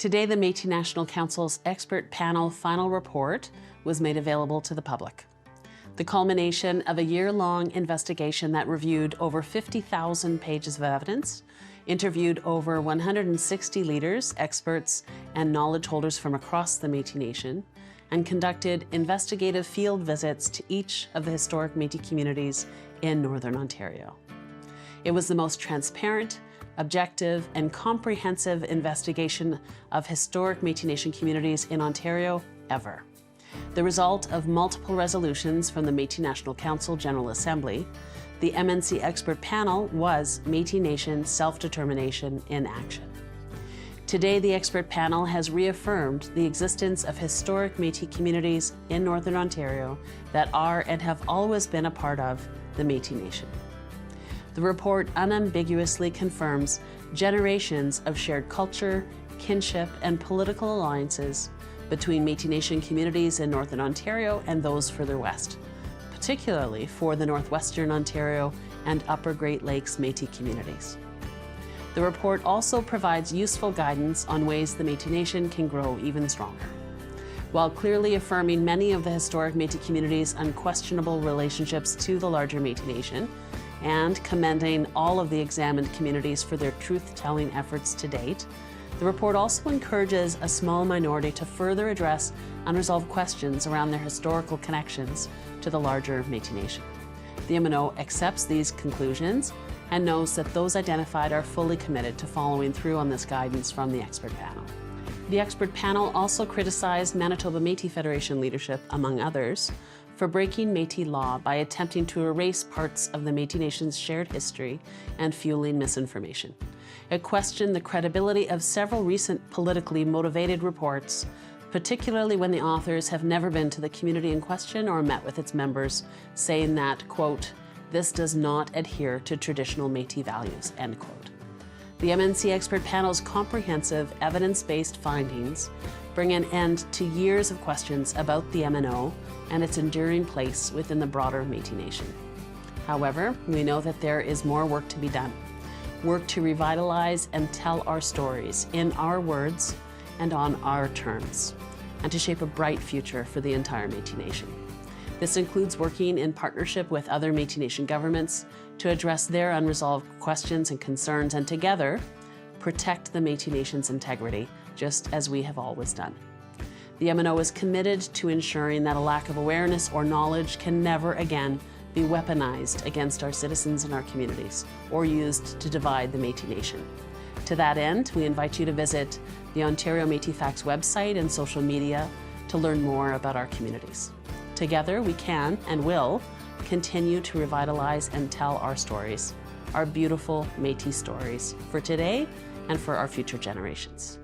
Today, the Métis National Council's expert panel final report was made available to the public. The culmination of a year-long investigation that reviewed over 50,000 pages of evidence, interviewed over 160 leaders, experts, and knowledge holders from across the Métis Nation, and conducted investigative field visits to each of the historic Métis communities in Northern Ontario. It was the most transparent, objective, and comprehensive investigation of historic Métis Nation communities in Ontario ever. The result of multiple resolutions from the Métis National Council General Assembly, the MNC expert panel was Métis Nation Self-Determination in Action. Today, the expert panel has reaffirmed the existence of historic Métis communities in Northern Ontario that are and have always been a part of the Métis Nation. The report unambiguously confirms generations of shared culture, kinship, and political alliances between Métis Nation communities in Northern Ontario and those further west, particularly for the Northwestern Ontario and Upper Great Lakes Métis communities. The report also provides useful guidance on ways the Métis Nation can grow even stronger. While clearly affirming many of the historic Métis communities' unquestionable relationships to the larger Métis Nation, and commending all of the examined communities for their truth-telling efforts to date, the report also encourages a small minority to further address unresolved questions around their historical connections to the larger Métis Nation. The MNO accepts these conclusions and knows that those identified are fully committed to following through on this guidance from the expert panel. The expert panel also criticized Manitoba Métis Federation leadership, among others, for breaking Métis law by attempting to erase parts of the Métis Nation's shared history and fueling misinformation. It questioned the credibility of several recent politically motivated reports, particularly when the authors have never been to the community in question or met with its members, saying that, quote, "This does not adhere to traditional Métis values," end quote. The MNC expert panel's comprehensive, evidence-based findings bring an end to years of questions about the MNO and its enduring place within the broader Métis Nation. However, we know that there is more work to be done. Work to revitalize and tell our stories in our words and on our terms, and to shape a bright future for the entire Métis Nation. This includes working in partnership with other Métis Nation governments to address their unresolved questions and concerns, and together protect the Métis Nation's integrity, just as we have always done. The MNO is committed to ensuring that a lack of awareness or knowledge can never again be weaponized against our citizens and our communities, or used to divide the Métis Nation. To that end, we invite you to visit the Ontario Métis Facts website and social media to learn more about our communities. Together, we can and will continue to revitalize and tell our stories, our beautiful Métis stories, for today and for our future generations.